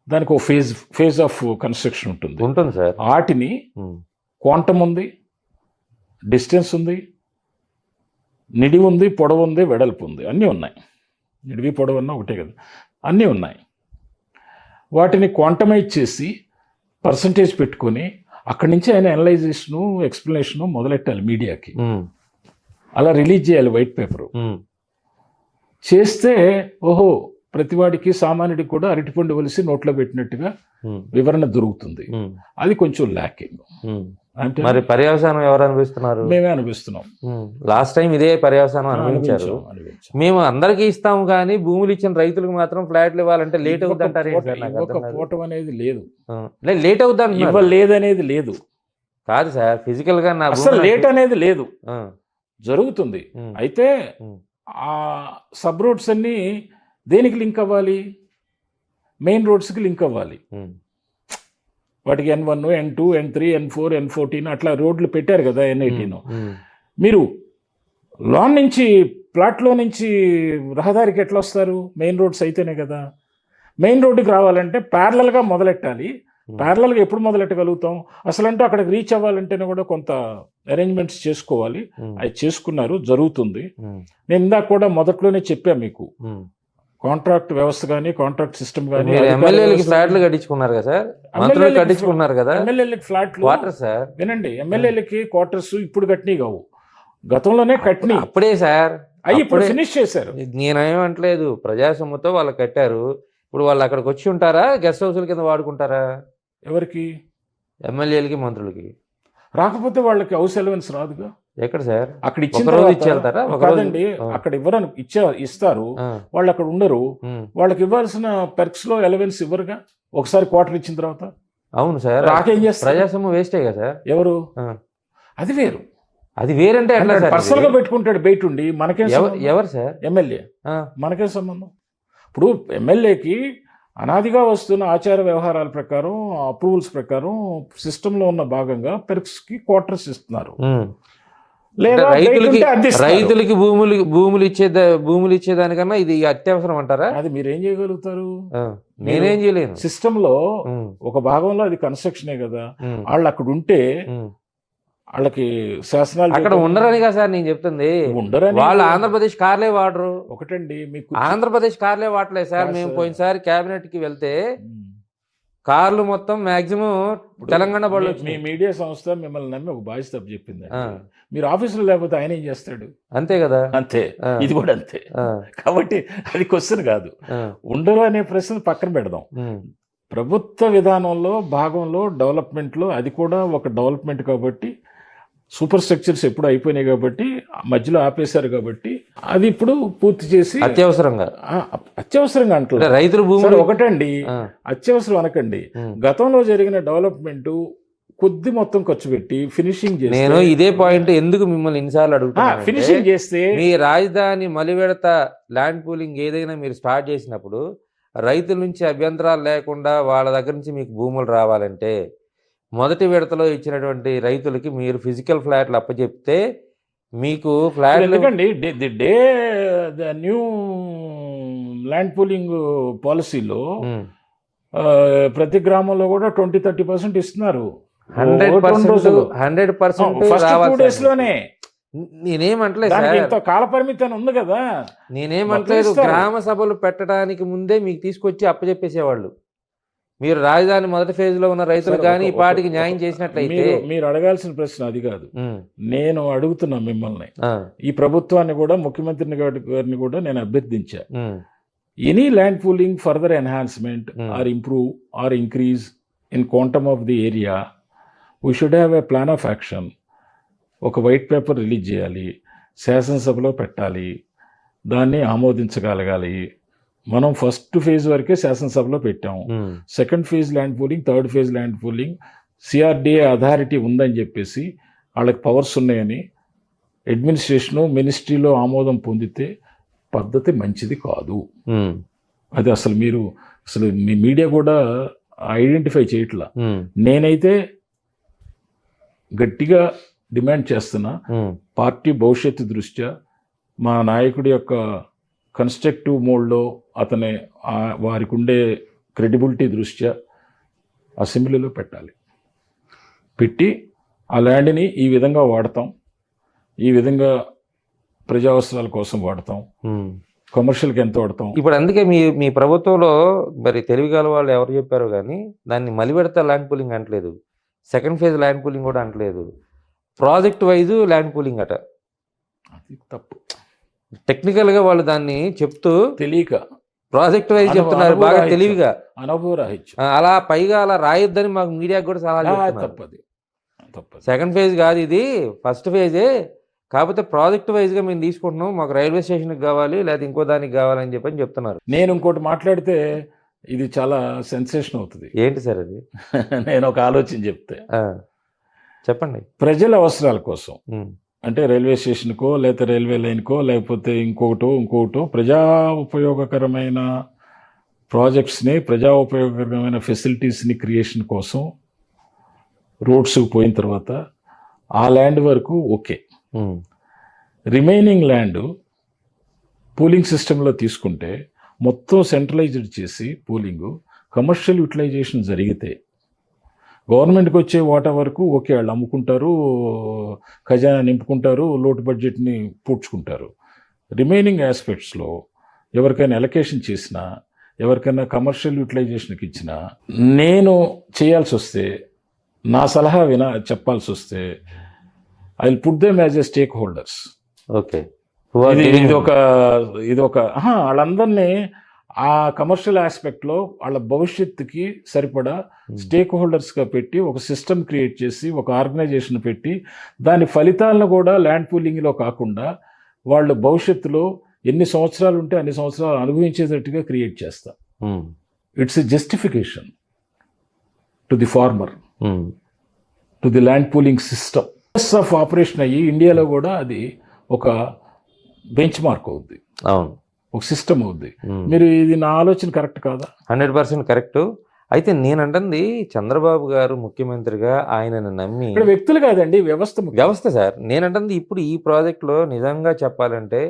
దానికి ఒక ఫేజ్ ఆఫ్ కన్స్ట్రక్షన్ ఉంటుంది సార్. వాటిని క్వాంటమ్ ఉంది, డిస్టెన్స్ ఉంది, నిడి ఉంది, పొడవు ఉంది, వెడల్పు ఉంది, అన్నీ ఉన్నాయి. నిడివి పొడవు అన్న ఒకటే కదా, అన్నీ ఉన్నాయి. వాటిని క్వాంటమైజ్ చేసి పర్సంటేజ్ పెట్టుకొని అక్కడి నుంచి ఆయన అనలైజేషను, ఎక్స్ప్లెనేషను మొదలెట్టాలి మీడియాకి. అలా రిలీజ్ చేయాలి వైట్ పేపరు. చేస్తే ఓహో ప్రతివాడికి సామాన్యుడికి కూడా అరటిపండు వలిసి నోట్లో పెట్టినట్టుగా వివరణ దొరుకుతుంది. అది కొంచెం ల్యాకింగ్. అంటే మరి పర్యవసానం ఎవరు అనుభవిస్తున్నారు? మేమే అనుభవిస్తున్నాం. లాస్ట్ టైం ఇదే పర్యవసానం అనుభవించారు. మేము అందరికీ ఇస్తాము కానీ భూములు ఇచ్చిన రైతులకు మాత్రం ఫ్లాట్లు ఇవ్వాలంటే లేట్ అవుతుంది అంటారు. పోవటం అనేది లేదు, లేట్ అవుతుంది ఇవ్వలేదనేది లేదు కాదు సార్, ఫిజికల్ గా అసలు లేట్ అనేది లేదు, జరుగుతుంది. అయితే ఆ సబ్ రోడ్స్ అన్ని దేనికి లింక్ అవ్వాలి? మెయిన్ రోడ్స్కి లింక్ అవ్వాలి. వాటికి N1, N2, N3, N4, N14 అట్లా రోడ్లు పెట్టారు కదా, N18. మీరు లాన్ నుంచి ప్లాట్లో నుంచి రహదారికి ఎట్లా వస్తారు? మెయిన్ రోడ్స్ అయితేనే కదా. మెయిన్ రోడ్డుకి రావాలంటే ప్యారలల్గా మొదలెట్టాలి, ప్యారలల్గా ఎప్పుడు మొదలెట్టగలుగుతాం? అసలంటూ అక్కడికి రీచ్ అవ్వాలంటేనే కూడా కొంత అరేంజ్మెంట్స్ చేసుకోవాలి. అవి చేసుకున్నారు, జరుగుతుంది. నేను ఇందాక కూడా మొదట్లోనే చెప్పా మీకు, కాంట్రాక్ట్ వ్యవస్థ కానీ, కాంట్రాక్ట్ సిస్టమ్ కానీ, ఎమ్మెల్యేలకి ఫ్లాట్లు కట్టించుకున్నారు కదా సార్, మంత్రులు కట్టించుకున్నారు కదా ఎమ్మెల్యేలకి ఫ్లాట్లు, వాటర్ సార్. వినండి, ఎమ్మెల్యేలకి క్వార్టర్స్ ఇప్పుడు కట్టినవి కావు, గతంలోనే కట్టినవి. అప్పుడే సార్, అవి ఇప్పుడు ఫినిష్ చేశారు. నేనేమంటలేదు, ప్రజాసొమ్ముతో వాళ్ళు కట్టారు. ఇప్పుడు వాళ్ళు అక్కడికి వచ్చి ఉంటారా, గెస్ట్ హౌస్ల కింద వాడుకుంటారా? ఎవరికి? ఎమ్మెల్యేలకి, మంత్రులకి. రాకపోతే వాళ్ళకి హౌస్ అలవెన్స్ రాదుగా. ఎక్కడ సార్? అక్కడ ఇచ్చిన రోజు ఇచ్చి వెళ్తారా? కాదండి, అక్కడ ఇవ్వరని ఇస్తారు, వాళ్ళు అక్కడ ఉండరు. వాళ్ళకి ఇవ్వాల్సిన పెర్క్స్ లో అలవెన్స్ ఇవ్వరుగా ఒకసారి క్వార్టర్ ఇచ్చిన తర్వాత. అవును సార్, రాకేం చేస్తారు? ప్రజాసొమ్ము వేస్టే కదా సార్. ఎవరు? అది వేరు. అది వేరంటే పర్సనల్ గా పెట్టుకుంటాడు బయట ఉండి. మనకేం ఎవరు సార్? ఎమ్మెల్యే. మనకేం సంబంధం? ఇప్పుడు ఎమ్మెల్యేకి అనాదిగా వస్తున్న ఆచార వ్యవహారాల ప్రకారం, అప్రూవల్స్ ప్రకారం సిస్టంలో ఉన్న భాగంగా పెర్క్స్ కి క్వార్టర్స్ ఇస్తున్నారు. లేదా రైతులకి భూములు ఇచ్చేదానికన్నా ఇది అత్యవసరం అంటారా? అది మీరేం చేయగలుగుతారు? నేనేం చేయలేను. సిస్టమ్ లో ఒక భాగంలో అది కన్స్ట్రక్షనే కదా. వాళ్ళు అక్కడ ఉంటే వాళ్ళకి శాసనాలు అక్కడ ఉండరని కదా సార్ నేను చెప్తుంది. ఉండరని వాళ్ళు ఆంధ్రప్రదేశ్ కార్లే వాడరు. ఒకటండి, మీకు ఆంధ్రప్రదేశ్ కార్లే వాడలేదు సార్. మేము పోయినసారి కేబినెట్ కి వెళ్తే కార్లు మొత్తం మాక్సిమం తెలంగాణ బళ్ళు. మీ మీడియా సంస్థ మిమ్మల్ని నమ్మి ఒక బాధ్యత తప్పు చెప్పింది. మీరు ఆఫీసులో లేకపోతే ఆయన ఏం చేస్తాడు? అంతే కదా. అంతే, ఇది కూడా అంతే. కాబట్టి అది క్వశ్చన్ కాదు. ఉండరు అనే ప్రశ్న పక్కన పెడదాం. ప్రభుత్వ విధానంలో భాగంలో డెవలప్మెంట్లో అది కూడా ఒక డెవలప్మెంట్ కాబట్టి, సూపర్ స్ట్రక్చర్స్ ఎప్పుడు అయిపోయినాయి కాబట్టి, మధ్యలో ఆపేశారు కాబట్టి, అది ఇప్పుడు పూర్తి చేసి అత్యవసరంగా అంటారు రైతులు భూములు. ఒకటండి, అత్యవసరం అనకండి. గతంలో జరిగిన డెవలప్మెంట్ కొద్ది మొత్తం ఖర్చు పెట్టి ఫినిషింగ్ చేసి, నేను ఇదే పాయింట్ ఎందుకు మిమ్మల్ని ఇన్నిసార్లు అడుగుతున్నా, ఫినిషింగ్ చేస్తే మీ రాజధాని మలివిడత ల్యాండ్ పూలింగ్ ఏదైనా మీరు స్టార్ట్ చేసినప్పుడు రైతుల నుంచి అభ్యంతరాలు లేకుండా వాళ్ళ దగ్గర నుంచి మీకు భూములు రావాలంటే మొదటి విడతలో ఇచ్చినటువంటి రైతులకి మీరు ఫిజికల్ ఫ్లాట్లు అప్పచెప్తే మీకు ఫ్లాట్. ఎందుకండి న్యూ ల్యాండ్ పూలింగ్ పాలసీలో ప్రతి గ్రామంలో కూడా 20-30% ఇస్తున్నారు. 100% లోనే. నేనేమంటలేదు, కాల పరిమితి అని ఉంది కదా. నేనేమంటలేదు, గ్రామ సభలు పెట్టడానికి ముందే మీకు తీసుకొచ్చి అప్పచెప్పేసేవాళ్ళు. మీరు రాజధాని మొదటి ఫేజ్ లో ఉన్న రైతులు కానీ ఈ పాటికి న్యాయం చేసినట్లయితే. మీరు అడగాల్సిన ప్రశ్న అది కాదు. నేను అడుగుతున్నా మిమ్మల్ని, ఈ ప్రభుత్వాన్ని కూడా, ముఖ్యమంత్రిని గారిని కూడా నేను అభ్యర్థించా, any land pooling further enhancement or improve or increase in quantum of the area, we should have a plan of action. ఒక వైట్ పేపర్ రిలీజ్ చేయాలి, శాసనసభలో పెట్టాలి, దాన్ని ఆమోదించగలగాలి. మనం ఫస్ట్ ఫేజ్ వరకే శాసనసభలో పెట్టాము. Second phase land pooling, third phase land pooling CRDA authority ఉందని చెప్పేసి, వాళ్ళకి పవర్స్ ఉన్నాయని అడ్మినిస్ట్రేషను, మినిస్ట్రీలో ఆమోదం పొందితే పద్ధతి మంచిది కాదు. అది అసలు మీ మీడియా కూడా ఐడెంటిఫై చేయట్లా. నేనైతే గట్టిగా డిమాండ్ చేస్తున్నా, పార్టీ భవిష్యత్తు దృష్ట్యా, మా నాయకుడి యొక్క కన్స్ట్రక్టివ్ మోడ్లో వారికి ఉండే క్రెడిబిలిటీ దృష్ట్యా అసెంబ్లీలో పెట్టి ఆ ల్యాండ్ని ఈ విధంగా వాడతాం, ఈ విధంగా ప్రజా అవసరాల కోసం వాడతాం, కమర్షియల్కి ఎంత వాడతాం. ఇప్పుడు అందుకే మీ ప్రభుత్వంలో మరి తెలివిగల వాళ్ళు ఎవరు చెప్పారు కానీ దాన్ని మలివిడత ల్యాండ్ పూలింగ్ అంటలేదు, సెకండ్ ఫేజ్ ల్యాండ్ పూలింగ్ కూడా అంటలేదు, ప్రాజెక్ట్ వైజ్ ల్యాండ్ పూలింగ్ అట. అది తప్పు. టెక్నికల్గా వాళ్ళు దాన్ని చెప్తూ తెలియక ప్రాజెక్ట్ వైజ్ చెప్తున్నారు, బాగా తెలివిగా. అనుభవరాహిత్యం. అలా పైగా అలా రాయొద్దని మాకు మీడియా కూడా సలహా తప్పది. సెకండ్ ఫేజ్ కాదు, ఇది ఫస్ట్ ఫేజే, కాకపోతే ప్రాజెక్ట్ వైజ్గా మేము తీసుకుంటున్నాం, మాకు రైల్వే స్టేషన్కి కావాలి లేదా ఇంకో దానికి కావాలని చెప్పని చెప్తున్నారు. నేను ఇంకోటి మాట్లాడితే ఇది చాలా సెన్సేషన్ అవుతుంది. ఏంటి సార్ అది? నేను ఒక ఆలోచన చెప్తే, చెప్పండి. ప్రజల అవసరాల కోసం, అంటే రైల్వే స్టేషన్కో లేకపోతే రైల్వే లైన్కో లేకపోతే ఇంకోటో ప్రజా ఉపయోగకరమైన ప్రాజెక్ట్స్ని, ప్రజా ఉపయోగకరమైన ఫెసిలిటీస్ని క్రియేషన్ కోసం రోడ్స్కి పోయిన తర్వాత ఆ ల్యాండ్ వరకు ఓకే. రిమైనింగ్ ల్యాండ్ పూలింగ్ సిస్టంలో తీసుకుంటే మొత్తం సెంట్రలైజ్డ్ చేసి పూలింగ్, కమర్షియల్ యూటిలైజేషన్ జరిగితే గవర్నమెంట్కి వచ్చే వాటా వరకు ఓకే, వాళ్ళు అమ్ముకుంటారు, ఖజానా నింపుకుంటారు, లోటు బడ్జెట్ని పూడ్చుకుంటారు. రిమైనింగ్ ఆస్పెక్ట్స్లో ఎవరికైనా ఎలకేషన్ చేసినా, ఎవరికైనా కమర్షియల్ యూటిలైజేషన్కి ఇచ్చినా, నేను చేయాల్సి వస్తే, నా సలహా చెప్పాల్సి వస్తే, I will put them as a stake holders. Okay, ఇది ఒక వాళ్ళందరినీ ఆ కమర్షియల్ ఆస్పెక్ట్లో వాళ్ళ భవిష్యత్తుకి సరిపడా స్టేక్ హోల్డర్స్గా పెట్టి ఒక సిస్టమ్ క్రియేట్ చేసి ఒక ఆర్గనైజేషన్ పెట్టి దాని ఫలితాలను కూడా ల్యాండ్ పూలింగ్లో కాకుండా వాళ్ళు భవిష్యత్తులో ఎన్ని సంవత్సరాలు ఉంటే అన్ని సంవత్సరాలు అనుభవించేటట్టుగా క్రియేట్ చేస్తా. It's a justification to the farmer, to the land pooling system of operation అయ్యి ఇండియాలో కూడా అది ఒక బెంచ్ మార్క్ అవుద్ది, అవును, ఒక సిస్టమ్ అవుద్ది. మీరు ఇది నా ఆలోచన కరెక్ట్ కాదా? 100% కరెక్ట్. అయితే నేనంటుంది చంద్రబాబు గారు ముఖ్యమంత్రిగా ఆయనను నమ్మి, ఇక్కడ వ్యక్తులు కాదండి, వ్యవస్థ సార్. నేనంటుంది ఇప్పుడు ఈ ప్రాజెక్టులో నిజంగా చెప్పాలంటే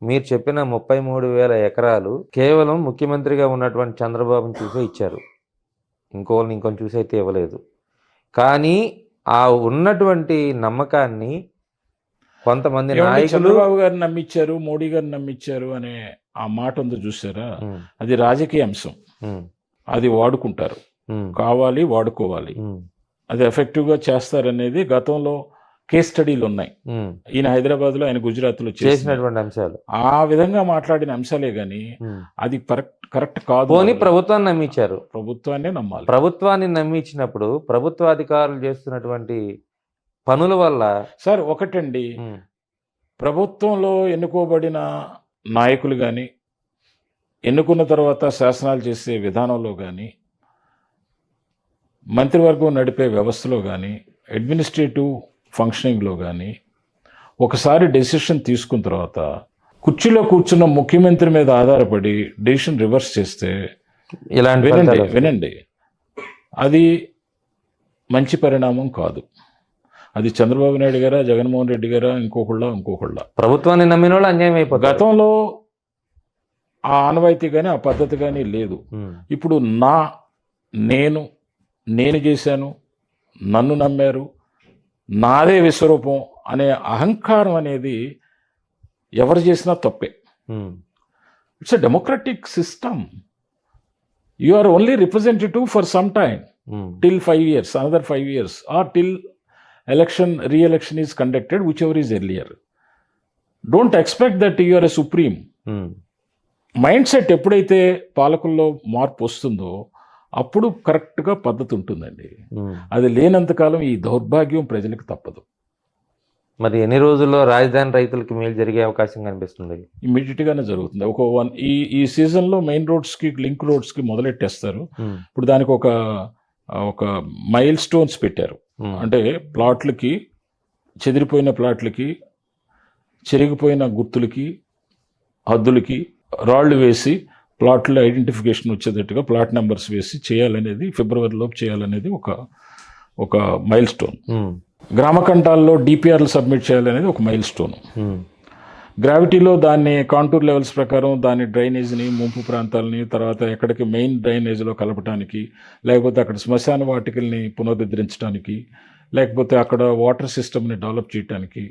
మీరు చెప్పిన 33,000 ఎకరాలు కేవలం ముఖ్యమంత్రిగా ఉన్నటువంటి చంద్రబాబుని చూసే ఇచ్చారు, ఇంకొన్ని చూసి అయితే ఇవ్వలేదు. కానీ ఆ ఉన్నటువంటి నమ్మకాన్ని కొంతమంది నాయకులు, చంద్రబాబు గారిని నమ్మించారు, మోడీ గారిని నమ్మించారు అనే ఆ మాట ఉందో చూసారా, అది రాజకీయ అంశం. అది వాడుకుంటారు, కావాలి వాడుకోవాలి, అది ఎఫెక్టివ్గా చేస్తారనేది గతంలో కేస్ స్టడీలు ఉన్నాయి. ఈయన హైదరాబాద్లో, ఆయన గుజరాత్లో చేసినటువంటి అంశాలు, ఆ విధంగా మాట్లాడిన అంశాలే కానీ అది కరెక్ట్ కాదు. ప్రభుత్వాన్ని నమ్మించారు, ప్రభుత్వాన్ని నమ్మాలి. ప్రభుత్వాన్ని నమ్మించినప్పుడు ప్రభుత్వ అధికారులు చేస్తున్నటువంటి పనుల వల్ల సార్ ఒకటండి, ప్రభుత్వంలో ఎన్నుకోబడిన నాయకులు కానీ, ఎన్నుకున్న తర్వాత శాసనాలు చేసే విధానంలో కానీ, మంత్రివర్గం నడిపే వ్యవస్థలో కానీ, అడ్మినిస్ట్రేటివ్ ఫంక్షనింగ్లో కానీ ఒకసారి డెసిషన్ తీసుకున్న తర్వాత కుర్చీలో కూర్చున్న ముఖ్యమంత్రి మీద ఆధారపడి డెసిషన్ రివర్స్ చేస్తే, ఇలాంటి వినండి, అది మంచి పరిణామం కాదు. అది చంద్రబాబు నాయుడు గారా, జగన్మోహన్ రెడ్డి గారా, ఇంకొకళ్ళ ప్రభుత్వాన్ని నమ్మిన వాళ్ళు అన్యాయం అయిపోతుంది. గతంలో ఆ ఆనవాయితీ కానీ ఆ పద్ధతి కానీ లేదు. ఇప్పుడు నేను చేశాను, నన్ను నమ్మారు, నాదే విశ్వరూపం అనే అహంకారం అనేది ఎవరు చేసినా తప్పే. It's a democratic system. You are only representative for some time, till 5 years, another 5 years, or till re-election is conducted, whichever is earlier. Don't expect that you are a supreme. Mind set ఎప్పుడైతే పాలకుల్లో మార్పు వస్తుందో అప్పుడు కరెక్ట్గా పద్ధతి ఉంటుందండి. అది లేనంతకాలం ఈ దౌర్భాగ్యం ప్రజలకు తప్పదు. మరి ఎన్ని రోజుల్లో రాజధాని రైతులకి మేలు జరిగే అవకాశం కనిపిస్తుంది? ఇమ్మీడియట్గానే జరుగుతుంది. ఈ సీజన్లో మెయిన్ రోడ్స్కి, లింక్ రోడ్స్కి మొదలెట్టేస్తారు. ఇప్పుడు దానికి ఒక మైల్ స్టోన్స్ పెట్టారు. అంటే ప్లాట్లకి, చెదిరిపోయిన ప్లాట్లకి, చెరిగిపోయిన గుర్తులకి, హద్దులకి రాళ్ళు వేసి ప్లాట్లు ఐడెంటిఫికేషన్ వచ్చేటట్టుగా ప్లాట్ నెంబర్స్ వేసి చేయాలనేది, ఫిబ్రవరిలోపు చేయాలనేది ఒక మైల్ స్టోన్. గ్రామకంఠాల్లో డిపిఆర్లు సబ్మిట్ చేయాలనేది ఒక మైల్ స్టోన్. గ్రావిటీలో దాన్ని కాంటూర్ లెవెల్స్ ప్రకారం దాని డ్రైనేజ్ని, ముంపు ప్రాంతాలని, తర్వాత ఎక్కడికి మెయిన్ డ్రైనేజ్లో కలపడానికి, లేకపోతే అక్కడ శ్మశాన వాటికల్ని పునరుద్ధరించడానికి, లేకపోతే అక్కడ వాటర్ సిస్టమ్ని డెవలప్ చేయడానికి,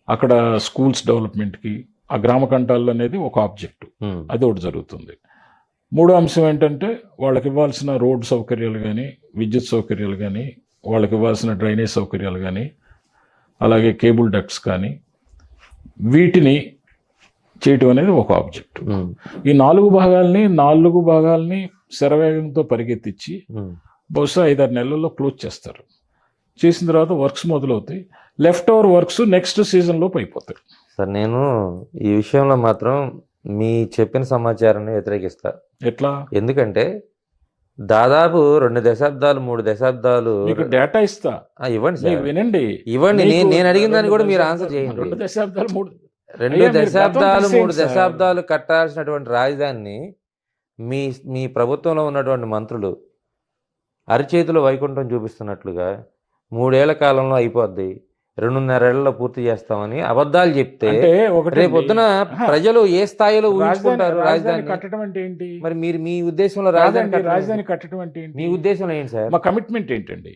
అక్కడ స్కూల్స్ డెవలప్మెంట్కి ఆ గ్రామకంఠాల్లో అనేది ఒక ఆబ్జెక్టు. అది ఒకటి జరుగుతుంది. మూడో అంశం ఏంటంటే వాళ్ళకి ఇవ్వాల్సిన రోడ్ సౌకర్యాలు కానీ, విద్యుత్ సౌకర్యాలు కానీ, వాళ్ళకి ఇవ్వాల్సిన డ్రైనేజ్ సౌకర్యాలు కానీ, అలాగే కేబుల్ డక్ట్స్ కానీ, వీటిని చేయటం అనేది ఒక ఆబ్జెక్ట్. ఈ 4 భాగాల్ని శరవేగంతో పరిగెత్తించి బహుశా 5-6 నెలల్లో క్లోజ్ చేస్తారు. చేసిన తర్వాత వర్క్స్ మొదలవుతాయి. లెఫ్ట్ ఓవర్ వర్క్స్ నెక్స్ట్ సీజన్లోపు అయిపోతాయి. సార్, నేను ఈ విషయంలో మాత్రం మీ చెప్పిన సమాచారాన్ని వ్యతిరేకిస్తా. ఎట్లా? ఎందుకంటే దాదాపు 2 దశాబ్దాలు 3 దశాబ్దాలు డేటా ఇస్తా, ఇవ్వండి సార్, వినండి, ఇవ్వండి. నేను అడిగిన దాన్ని కూడా మీరు ఆన్సర్ చేయండి. 2 దశాబ్దాలు 3 దశాబ్దాలు కట్టాల్సినటువంటి రాజధానిని మీ ప్రభుత్వంలో ఉన్నటువంటి మంత్రులు అరిచేతిలో వైకుంఠం చూపిస్తున్నట్లుగా 3 ఏళ్ల కాలంలో అయిపోద్ది, 2.5 ఏళ్లలో పూర్తి చేస్తామని అబద్ధాలు చెప్తే అంటే ఒకటి రేపు పొద్దున ప్రజలు ఏ స్థాయిలో ఊహించుకుంటారు రాజధాని రాజధాని? కట్టడం అంటే ఏంటి? మరి మీరు మీ ఉద్దేశంలో రాజధాని రాజధాని కట్టడం అంటే ఏంటి? మీ ఉద్దేశంలో ఏంటి సార్? మా కమిట్మెంట్ ఏంటండి?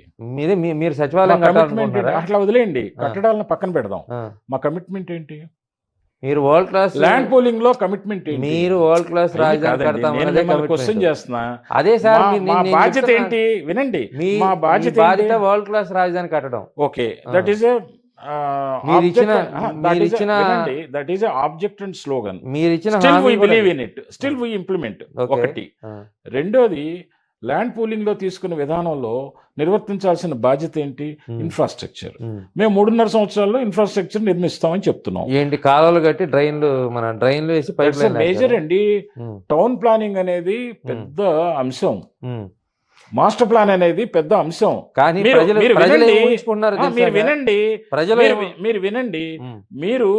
మీరు సచివాలయం కమిట్మెంట్ కట్టాలనుకుంటున్నారా? అట్లా వదిలేయండి, కట్టడాలను పక్కన పెడదాం. మా కమిట్మెంట్ ఏంటి? మీరు వరల్డ్ క్లాస్ ల్యాండ్ పూలింగ్ లో కమిట్మెంట్ ఏంటి? మీరు వరల్డ్ క్లాస్ రాజధాని కడతామన్నదే క్వశ్చన్ చేస్తున్నా. అదే సార్ మా బాధ్యత ఏంటి? వినండి, మా బాధ్యత వరల్డ్ క్లాస్ రాజధాని కట్టడం. ఓకే, దట్ ఈస్ మీరు ఇచ్చిన that is object and slogan. మీరు ఇచ్చిన still we believe in it, still we implement. ఒకటి. రెండోది, ల్యాండ్ పూలింగ్ లో తీసుకున్న విధానంలో నిర్వర్తించాల్సిన బాధ్యత ఏంటి? ఇన్ఫ్రాస్ట్రక్చర్. మేము 3.5 సంవత్సరాల్లో ఇన్ఫ్రాస్ట్రక్చర్ నిర్మిస్తామని చెప్తున్నాం. ఏంటి? కాలువలు కట్టి డ్రైన్లు వేసి పైప్ లైన్ మేజర్ అండి. టౌన్ ప్లానింగ్ అనేది పెద్ద అంశం, మాస్టర్ ప్లాన్ అనేది పెద్ద అంశం. కానీ మీరు వినండి, మీరు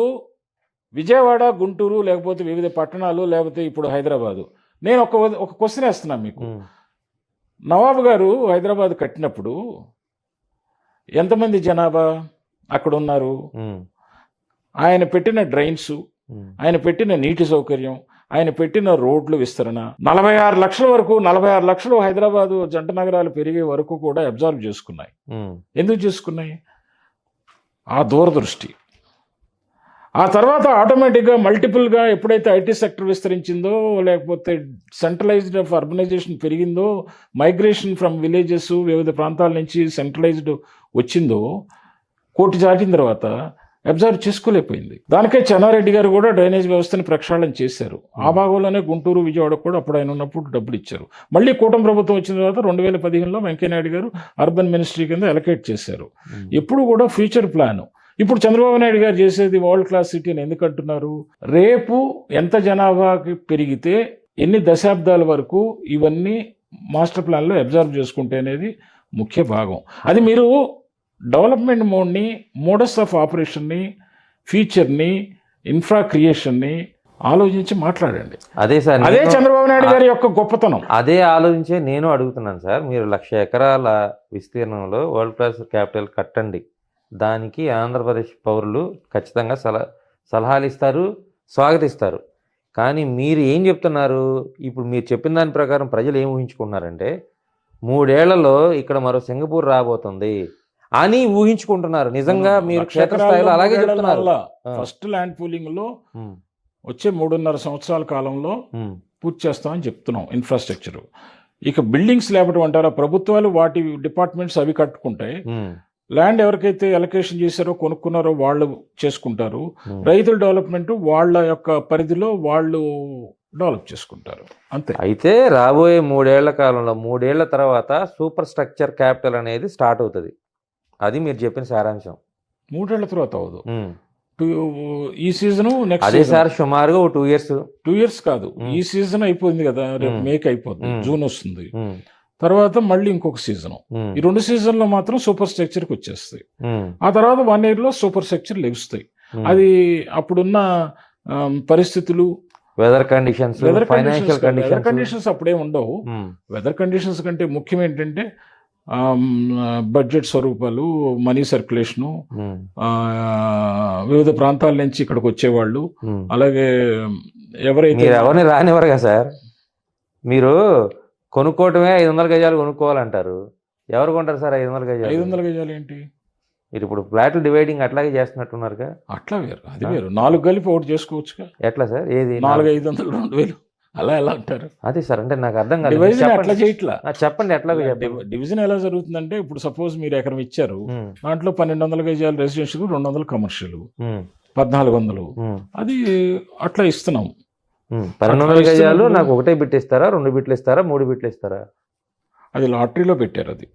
విజయవాడ, గుంటూరు, లేకపోతే వివిధ పట్టణాలు, లేకపోతే ఇప్పుడు హైదరాబాదు. నేను ఒక క్వశ్చన్ వేస్తున్నాను మీకు. నవాబు గారు హైదరాబాద్ కట్టినప్పుడు ఎంతమంది జనాభా అక్కడ ఉన్నారు? ఆయన పెట్టిన డ్రైన్స్, ఆయన పెట్టిన నీటి సౌకర్యం, ఆయన పెట్టిన రోడ్లు విస్తరణ 46 లక్షల వరకు, 46 లక్షలు హైదరాబాదు జంట నగరాలు పెరిగే వరకు కూడా అబ్జర్వ్ చేసుకున్నాయి. ఎందుకు చేసుకున్నాయి? ఆ దూరదృష్టి. ఆ తర్వాత ఆటోమేటిక్గా మల్టిపుల్గా ఎప్పుడైతే ఐటీ సెక్టర్ విస్తరించిందో, లేకపోతే సెంట్రలైజ్డ్ ఆఫ్ అర్బనైజేషన్ పెరిగిందో, మైగ్రేషన్ ఫ్రమ్ విలేజెస్ వివిధ ప్రాంతాల నుంచి సెంట్రలైజ్డ్ వచ్చిందో, కోటి దాటిన తర్వాత అబ్జర్వ్ చేసుకోలేకపోయింది. దానికే చెన్నారెడ్డి గారు కూడా డ్రైనేజ్ వ్యవస్థని ప్రక్షాళన చేశారు. ఆ భాగంలోనే గుంటూరు, విజయవాడ కూడా అప్పుడు ఆయన ఉన్నప్పుడు డబ్బులు ఇచ్చారు. మళ్ళీ కూటమి ప్రభుత్వం వచ్చిన తర్వాత 2015లో వెంకయ్యనాయుడు గారు అర్బన్ మినిస్ట్రీ కింద అలొకేట్ చేశారు. ఎప్పుడు కూడా ఫ్యూచర్ ప్లాన్. ఇప్పుడు చంద్రబాబు నాయుడు గారు చేసేది వరల్డ్ క్లాస్ సిటీ అని ఎందుకు అంటున్నారు? రేపు ఎంత జనాభాకి పెరిగితే ఎన్ని దశాబ్దాల వరకు ఇవన్నీ మాస్టర్ ప్లాన్లో అబ్జర్వ్ చేసుకుంటే అనేది ముఖ్య భాగం. అది మీరు డెవలప్మెంట్ మోడ్ని, మోడస్ ఆఫ్ ఆపరేషన్ని, ఫీచర్ని, ఇన్ఫ్రా క్రియేషన్ని ఆలోచించి మాట్లాడండి. అదే సార్, అదే చంద్రబాబు నాయుడు గారి యొక్క గొప్పతనం. అదే ఆలోచించే నేను అడుగుతున్నాను సార్. మీరు 1,00,000 ఎకరాల విస్తీర్ణంలో వరల్డ్ క్లాస్ క్యాపిటల్ కట్టండి. దానికి ఆంధ్రప్రదేశ్ పౌరులు ఖచ్చితంగా సలహాలు ఇస్తారు, స్వాగతిస్తారు. కానీ మీరు ఏం చెప్తున్నారు? ఇప్పుడు మీరు చెప్పిన దాని ప్రకారం ప్రజలు ఏం ఊహించుకుంటున్నారంటే 3 ఏళ్లలో ఇక్కడ మరో సింగపూర్ రాబోతుంది అని ఊహించుకుంటున్నారు. నిజంగా మీరు క్షేత్రస్థాయిలో అలాగే చెప్తున్నారు. ఫస్ట్ ల్యాండ్ పూలింగ్ లో వచ్చే 3.5 సంవత్సరాల కాలంలో పూర్తి చేస్తామని చెప్తున్నాం ఇన్ఫ్రాస్ట్రక్చర్. ఇక బిల్డింగ్స్ లేపటం అంటారా? ప్రభుత్వాలు వాటి డిపార్ట్మెంట్స్ అవి కట్టుకుంటాయి. ల్యాండ్ ఎవరికైతే అలొకేషన్ చేశారో, కొనుక్కున్నారో వాళ్ళు చేసుకుంటారు. రైతుల డెవలప్మెంట్ వాళ్ళ యొక్క పరిధిలో వాళ్ళు డెవలప్ చేసుకుంటారు, అంతే. అయితే రాబోయే 3 ఏళ్ల కాలంలో, 3 ఏళ్ల తర్వాత సూపర్ స్ట్రక్చర్ క్యాపిటల్ అనేది స్టార్ట్ అవుతుంది. అది మీరు చెప్పిన సారాంశం. 3 ఏళ్ల తర్వాత అవదు. ఈ సీజన్ నెక్స్ట్. అదే సార్, సుమారుగా 2 ఇయర్స్. 2 ఇయర్స్ కాదు, ఈ సీజన్ అయిపోయింది కదా, రేపు మేకి అయిపోతుంది, జూన్ వస్తుంది. తర్వాత మళ్ళీ ఇంకొక సీజన్. ఈ 2 సీజన్లో మాత్రం సూపర్ స్ట్రక్చర్కి వచ్చేస్తాయి. ఆ తర్వాత 1 ఇయర్లో సూపర్ స్ట్రక్చర్ లెగుస్తాయి. అది అప్పుడున్న పరిస్థితులు, వెదర్ కండిషన్స్, ఫైనాన్షియల్ కండిషన్స్ అప్పుడే ఉండవు. వెదర్ కండిషన్స్ కంటే ముఖ్యం ఏంటంటే బడ్జెట్ స్వరూపాలు, మనీ సర్క్యులేషను, వివిధ ప్రాంతాల నుంచి ఇక్కడికి వచ్చేవాళ్ళు, అలాగే ఎవరైతే ఎవరిని రానివ్వరుగా సార్. మీరు కొనుక్కోవటమే 500 గజాలు కొనుక్కోవాలంటారు. ఎవరు కొంటారు సార్ 500 గజాలు? 500 గజాలు ఏంటి? మీరు ఇప్పుడు ఫ్లాట్లు డివైడింగ్ అట్లాగే చేస్తున్నట్టున్నారుగా. అట్లా వేరు, అది వేరు. 4 కలిపి ఒకటి చేసుకోవచ్చుగా. ఎట్లా సార్? ఏది 4, 500, 2000 అలా ఎలా అంటారు? అదే సార్, అంటే నాకు అర్థం కాదు. డివిజన్ అట్లా చేయట్లా. చెప్పండి ఎట్లా డివిజన్ ఎలా జరుగుతుందంటే, ఇప్పుడు సపోజ్ మీరు ఎకరం ఇచ్చారు, దాంట్లో 1200 గజాలు రెసిడెన్షియల్, 200 కమర్షియల్, 1400 అది అట్లా ఇస్తున్నాం. 1200 గజాలు నాకు 1 బిట్ ఇస్తారా, 2 బిట్లు ఇస్తారా, 3 బిట్లు ఇస్తారా? అది లాటరీలో పెట్టారు. అది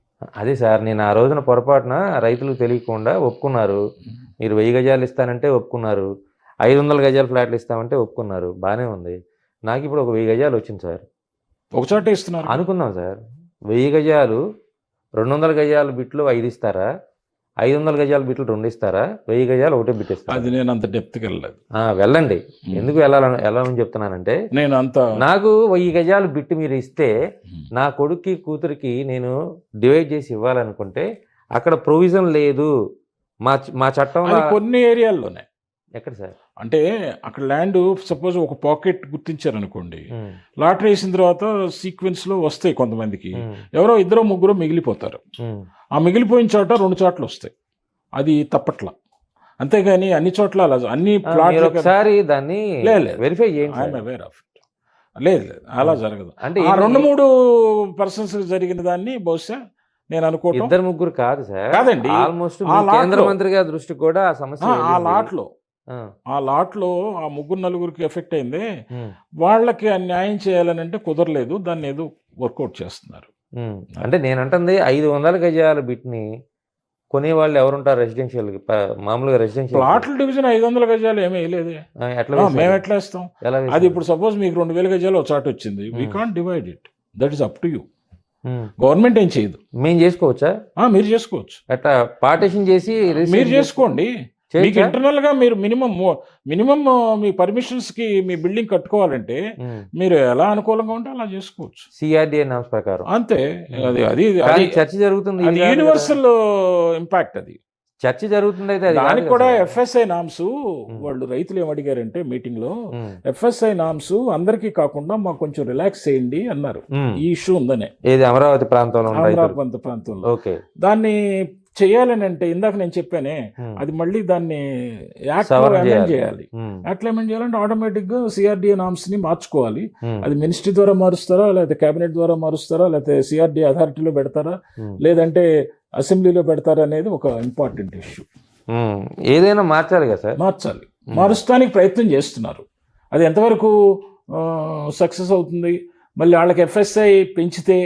అదే సార్, నేను ఆ రోజున పొరపాటున రైతులకు తెలియకుండా ఒప్పుకున్నారు. మీరు 1000 గజాలు ఇస్తానంటే ఒప్పుకున్నారు, 500 గజాలు ఫ్లాట్లు ఇస్తామంటే ఒప్పుకున్నారు, బాగానే ఉంది. నాకు ఇప్పుడు ఒక 1000 గజాలు వచ్చింది సార్. ఒక చోట ఇస్తున్నారు అనుకుందాం సార్. 1000 గజాలు 200 గజాలు బిట్లు 5 ఇస్తారా, 500 గజాల బిట్లు 2 ఇస్తారా, 1000 గజాలు 1 బిట్ ఇస్తారా? అది నేను అంత డెప్త్కి వెళ్ళలేదు. వెళ్ళండి. ఎందుకు వెళ్ళాలని చెప్తున్నానంటే, నేను అంత నాకు 1000 గజాలు బిట్ మీరు ఇస్తే నా కొడుక్కి కూతురికి నేను డివైడ్ చేసి ఇవ్వాలనుకుంటే అక్కడ ప్రొవిజన్ లేదు, మా మా చట్టం అది కొన్ని ఏరియాల్లోనే. ఎక్కడ సార్? అంటే అక్కడ ల్యాండ్ సపోజ్ ఒక పాకెట్ గుర్తించారనుకోండి, లాటరీ వేసిన తర్వాత సీక్వెన్స్లో వస్తాయి కొంతమందికి, ఎవరో ఇద్దరు ముగ్గురు మిగిలిపోతారు. ఆ మిగిలిపోయిన చోట 2 చోట్ల వస్తాయి, అది తప్పట్ల. అంతేగాని అన్ని చోట్ల అలా అన్ని ప్లాట్లు ఒకసారి దాన్ని వెరిఫై చేయండి. I'm aware of it. లేదు అలా జరగదు. అంటే ఆ 2-3 పర్సన్స్ జరిగిన దాన్ని బహుశా నేను అనుకోవటం 2-3 కాదు సార్, కాదండి. ఆల్మోస్ట్ కేంద్ర మంత్రి గారి దృష్టికి కూడా ఆ సమస్య ఆ లాట్లో ఆ 3-4 ఎఫెక్ట్ అయింది. వాళ్ళకి న్యాయం చేయాలని అంటే కుదరలేదు, దాన్ని ఏదో వర్కౌట్ చేస్తున్నారు. అంటే నేను అంటుంది 500 గజాల బిట్ని కొనేవాళ్ళు ఎవరుంటారు? రెసిడెన్షియల్ మామూలుగా రెసిడెన్షియల్ ప్లాట్ల డివిజన్ 500 గజాలు ఏమీ వేయలేదు. మేము ఎట్లా ఇస్తాం? అది ఇప్పుడు సపోజ్ మీకు 2000 గజాలు ఒక చాటు వచ్చింది, we can't divide it, that is up to you. Government ఏం చేయదు. మేము చేసుకోవచ్చా? మీరు చేసుకోవచ్చు, అట్లా పార్టీషన్ చేసి మీరు చేసుకోండి. మీకు ఇంటర్నల్ గా మీరు మినిమం మీ పర్మిషన్స్ కి మీ బిల్డింగ్ కట్టుకోవాలంటే మీరు ఎలా అనుకూలంగా ఉంటే అలా చేసుకోవచ్చు, సిఆర్డిఏ నామ్స్ ప్రకారం. అంతే. అది చర్చ జరుగుతుంది, యూనివర్సల్ ఇంపాక్ట్. అది చర్చ జరుగుతుంది. అయితే దానికి కూడా FSI నామ్స్ వాళ్ళు రైతులు ఏమడిగారంటే మీటింగ్ లో, FSI నామ్స్ అందరికీ కాకుండా మాకు కొంచెం రిలాక్స్ చేయండి అన్నారు. ఈ ఇష్యూ ఉందనే, ఏది అమరావతి ప్రాంతంలో దాన్ని చేయాలని అంటే ఇందాక నేను చెప్పానే, అది మళ్ళీ దాన్ని యాక్ట్లో అమెండ్ చేయాలి. యాక్ట్లో అమెండ్ చేయాలంటే ఆటోమేటిక్గా CRDA నామ్స్ ని మార్చుకోవాలి. అది మినిస్ట్రీ ద్వారా మారుస్తారా, లేకపోతే కేబినెట్ ద్వారా మారుస్తారా, లేకపోతే CRDA అథారిటీలో పెడతారా, లేదంటే అసెంబ్లీలో పెడతారా అనేది ఒక ఇంపార్టెంట్ ఇష్యూ. ఏదైనా మార్చాలి కదా సార్? మార్చాలి, మారుస్తానికి ప్రయత్నం చేస్తున్నారు. అది ఎంతవరకు సక్సెస్ అవుతుంది? మళ్ళీ వాళ్ళకి FSI పెంచితే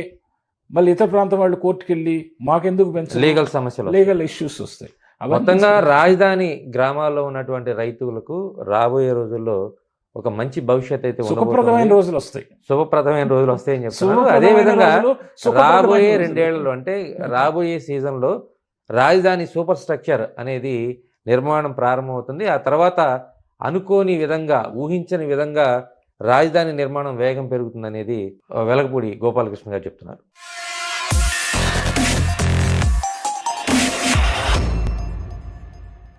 మళ్ళీ ఇతర ప్రాంతం వాళ్ళు కోర్టుకు వెళ్ళి మాకెందుకు పెంచాలి, లీగల్ సమస్యలు, లీగల్ ఇష్యూస్ వస్తాయి. మొత్తంగా రాజధాని గ్రామాల్లో ఉన్నటువంటి రైతులకు రాబోయే రోజుల్లో ఒక మంచి భవిష్యత్ అయితే సుఖప్రదమైన రోజులు వస్తాయి, శుభప్రదమైన రోజులు వస్తాయని చెప్తున్నారు. అదే విధంగా రాబోయే 2 ఏళ్లలో, అంటే రాబోయే సీజన్లో రాజధాని సూపర్ స్ట్రక్చర్ అనేది నిర్మాణం ప్రారంభమవుతుంది. ఆ తర్వాత అనుకోని విధంగా, ఊహించని విధంగా రాజధాని నిర్మాణం వేగం పెరుగుతుంది అనేది వెలగపూడి గోపాలకృష్ణ గారు చెప్తున్నారు.